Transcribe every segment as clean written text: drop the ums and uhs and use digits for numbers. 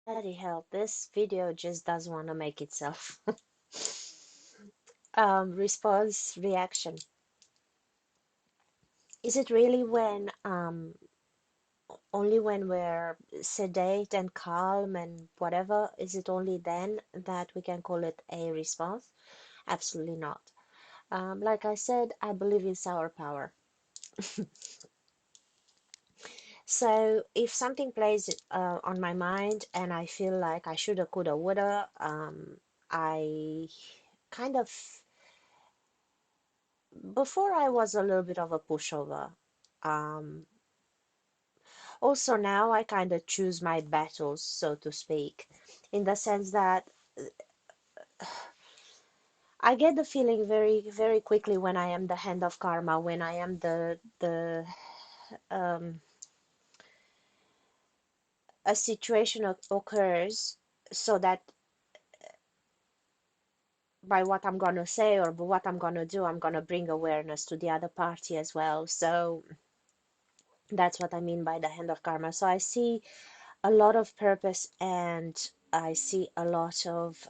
Bloody hell, this video just doesn't want to make itself. Response reaction. Is it really when only when we're sedate and calm and whatever? Is it only then that we can call it a response? Absolutely not. Like I said, I believe in sour power. So if something plays on my mind and I feel like I shoulda, coulda, woulda, I kind of before I was a little bit of a pushover. Um, Also now I kind of choose my battles, so to speak, in the sense that I get the feeling very, very quickly when I am the hand of karma, when I am the um, a situation occurs, so that by what I'm gonna say or by what I'm gonna do, I'm gonna bring awareness to the other party as well. So that's what I mean by the hand of karma. So I see a lot of purpose and I see a lot of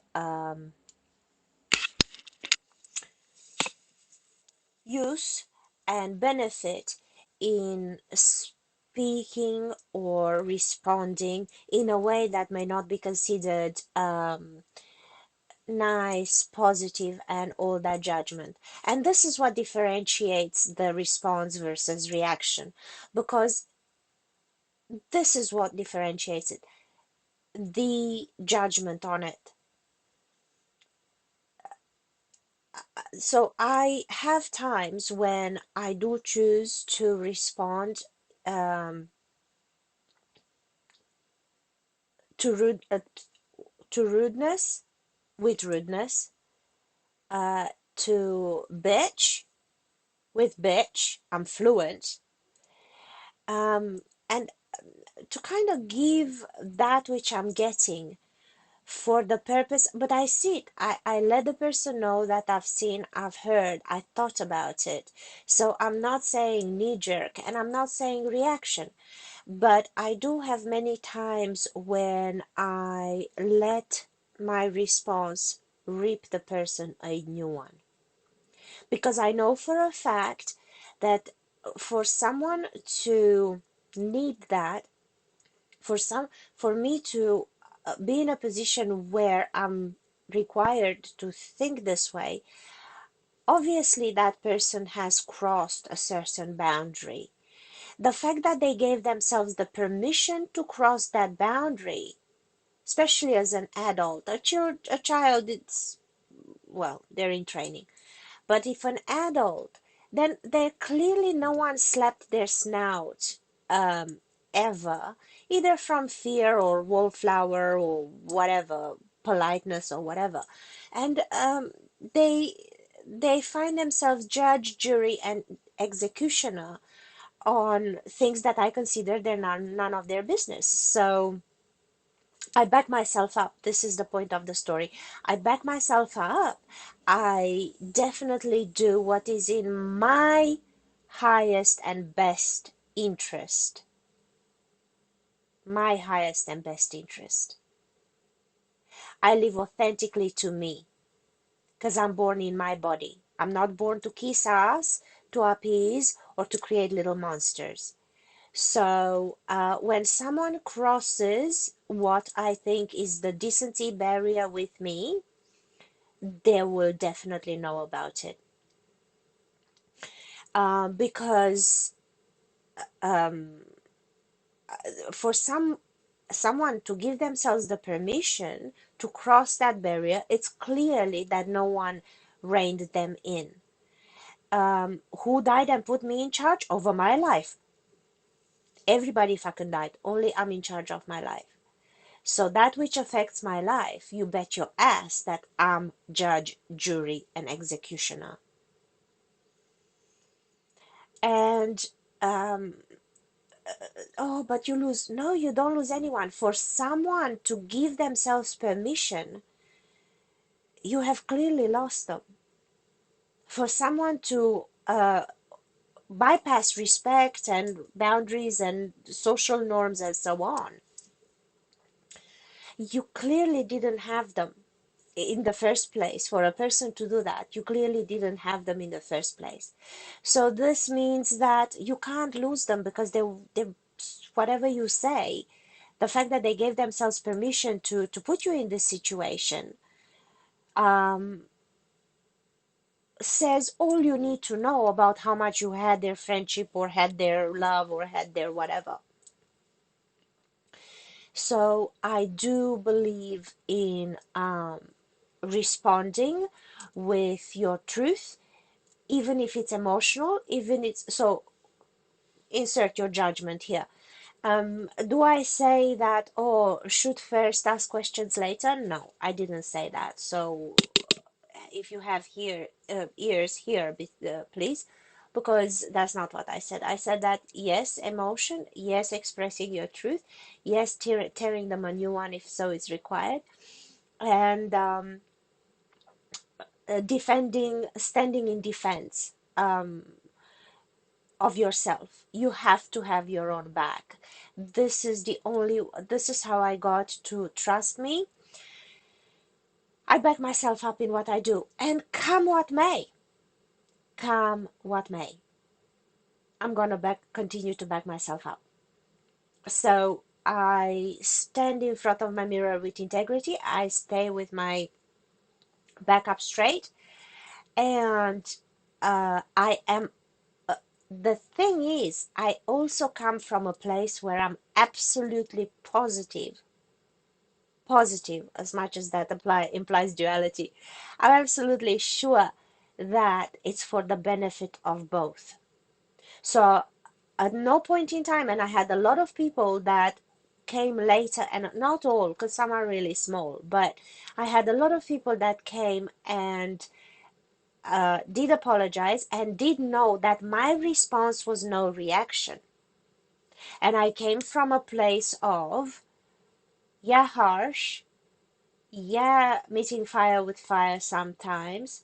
use and benefit in speaking or responding in a way that may not be considered nice, positive, and all that judgment. And this is what differentiates the response versus reaction, because this is what differentiates it, the judgment on it. So I have times when I do choose to respond um, to rudeness with rudeness, to bitch with bitch. I'm fluent, um, and to kind of give that which I'm getting for the purpose. But I see it. I let the person know that I've seen, I've heard, I thought about it. So I'm not saying knee jerk, and I'm not saying reaction. But I do have many times when I let my response rip the person a new one. Because I know for a fact that for someone to need that, for me to be in a position where I'm required to think this way, obviously that person has crossed a certain boundary. The fact that they gave themselves the permission to cross that boundary, especially as an adult, a child, it's, well, they're in training. But if an adult, then there clearly no one slapped their snout um, ever, either from fear or wallflower or whatever, politeness or whatever. And they they find themselves judge, jury, and executioner on things that I consider they're none of their business. So I back myself up. This is the point of the story. I back myself up. I definitely do what is in my highest and best interest. My highest and best interest. I live authentically to me because I'm born in my body. I'm not born to kiss ass, to appease, or to create little monsters. So when someone crosses what I think is the decency barrier with me, they will definitely know about it. Because um, for someone to give themselves the permission to cross that barrier, it's clearly that no one reined them in. Who died and put me in charge over my life? Everybody fucking died. Only I'm in charge of my life. So that which affects my life, you bet your ass that I'm judge, jury, and executioner. And um, oh, but you lose. No, you don't lose anyone. For someone to give themselves permission, you have clearly lost them. For someone to bypass respect and boundaries and social norms and so on, you clearly didn't have them in the first place. For a person to do that, you clearly didn't have them in the first place. So this means that you can't lose them, because they whatever you say, the fact that they gave themselves permission to put you in this situation, um, says all you need to know about how much you had their friendship, or had their love, or had their whatever. So I do believe in responding with your truth, even if it's emotional, even it's so. Insert your judgment here. Do I say that, oh, shoot first, ask questions later? No, I didn't say that. So if you have here ears here, please, because that's not what I said. I said that yes, emotion, yes, expressing your truth, yes, tearing them a new one if so is required, and defending, standing in defense of yourself. You have to have your own back. This is how I got to trust me. I back myself up in what I do, and come what may, I'm gonna continue to back myself up. So I stand in front of my mirror with integrity. I stay with my back up straight, and I am. The thing is, I also come from a place where I'm absolutely positive, as much as that implies duality. I'm absolutely sure that it's for the benefit of both. So at no point in time, and I had a lot of people that came later, and not all, because some are really small, but I had a lot of people that came and did apologize, and did know that my response was no reaction. And I came from a place of, yeah, harsh, yeah, meeting fire with fire sometimes,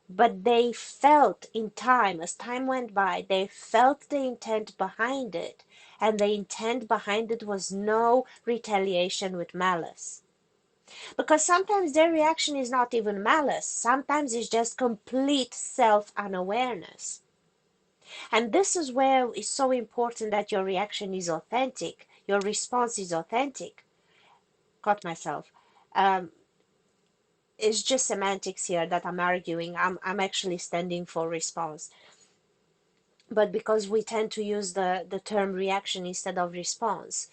but they felt in time, as time went by, they felt the intent behind it. And the intent behind it was no retaliation with malice. Because sometimes their reaction is not even malice, sometimes it's just complete self unawareness. And this is where it's so important that your reaction is authentic, your response is authentic. Caught myself. Um, it's just semantics here that I'm arguing. I'm actually standing for response. But because we tend to use the term reaction instead of response,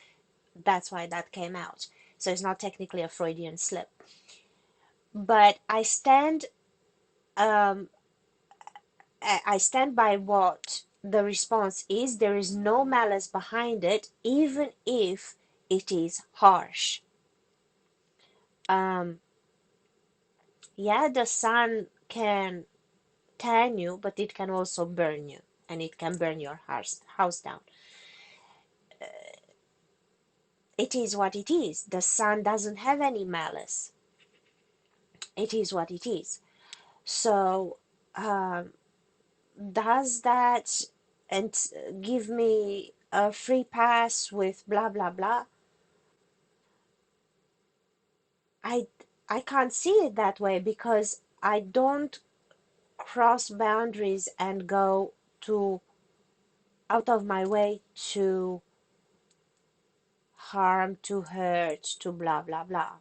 that's why that came out. So it's not technically a Freudian slip. But um, I stand by what the response is. There is no malice behind it, even if it is harsh. Um, yeah, the sun can tan you, but it can also burn you, and it can burn your house down. It is what it is. The sun doesn't have any malice. It is what it is. So, um, does that and give me a free pass with blah blah blah? I I can't see it that way, because I don't cross boundaries and go to out of my way to harm, to hurt, to blah blah blah.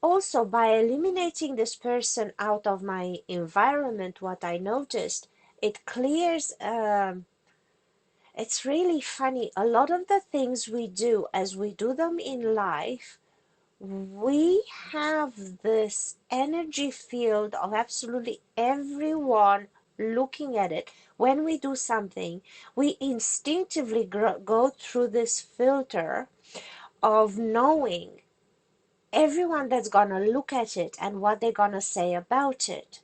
Also, by eliminating this person out of my environment, what I noticed, it clears. It's really funny. A lot of the things we do, as we do them in life, we have this energy field of absolutely everyone looking at it. When we do something, we instinctively go through this filter of knowing everyone that's gonna look at it and what they're gonna say about it.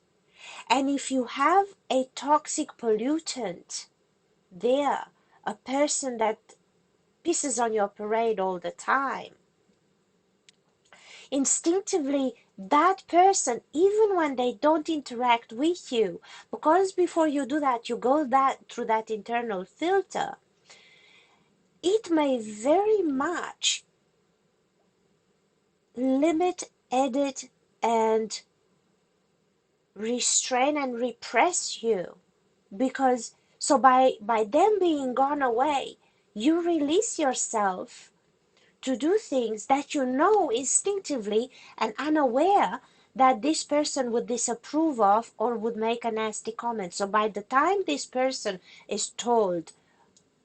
And if you have a toxic pollutant there, a person that pisses on your parade all the time, instinctively that person, even when they don't interact with you, because before you do that, you go that through that internal filter, it may very much limit, edit, and restrain and repress you. Because so by them being gone away, you release yourself to do things that you know instinctively and unaware that this person would disapprove of or would make a nasty comment. So by the time this person is told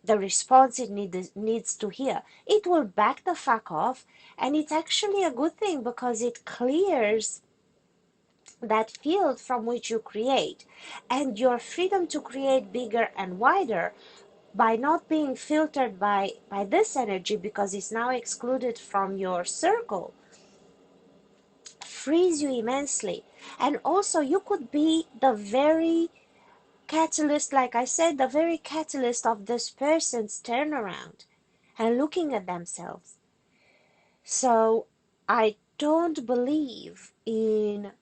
the response it needs to hear, it will back the fuck off. And it's actually a good thing because it clears that field from which you create, and your freedom to create bigger and wider by not being filtered by this energy because it's now excluded from your circle frees you immensely. And also you could be the very catalyst, like I said, the very catalyst of this person's turnaround and looking at themselves. So I don't believe in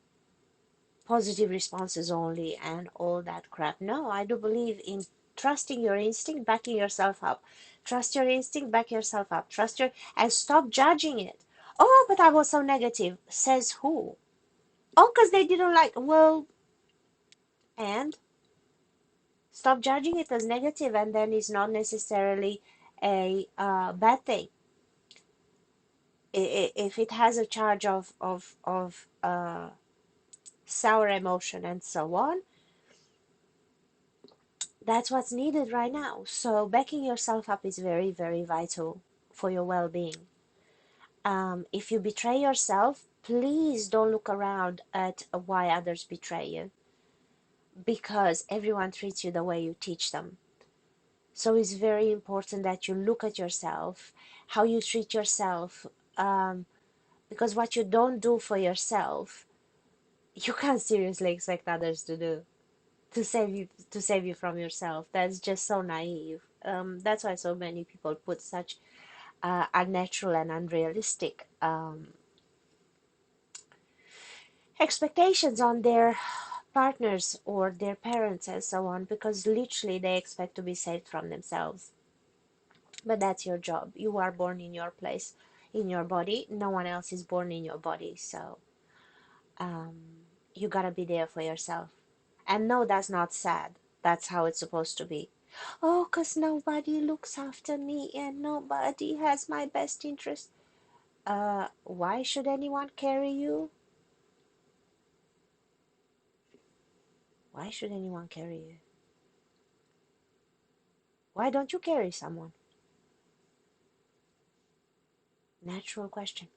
positive responses only and all that crap. No, I do believe in trusting your instinct, backing yourself up. Trust your instinct, back yourself up. Trust your and stop judging it. Oh, but I was so negative. Says who? Oh, because they didn't like. Well, and stop judging it as negative, and then it's not necessarily a bad thing. If it has a charge of sour emotion and so on, that's what's needed right now. So backing yourself up is very, very vital for your well-being. If you betray yourself, please don't look around at why others betray you, because everyone treats you the way you teach them. So it's very important that you look at yourself, how you treat yourself, um, because what you don't do for yourself, you can't seriously expect others to do to save you from yourself. That's just so naive. That's why so many people put such unnatural and unrealistic expectations on their partners or their parents and so on, because literally they expect to be saved from themselves. But that's your job. You are born in your place, in your body. No one else is born in your body. So um, you gotta be there for yourself. And no, that's not sad. That's how it's supposed to be. Oh, 'cause nobody looks after me and nobody has my best interest. Why should anyone carry you? Why should anyone carry you? Why don't you carry someone? Natural question.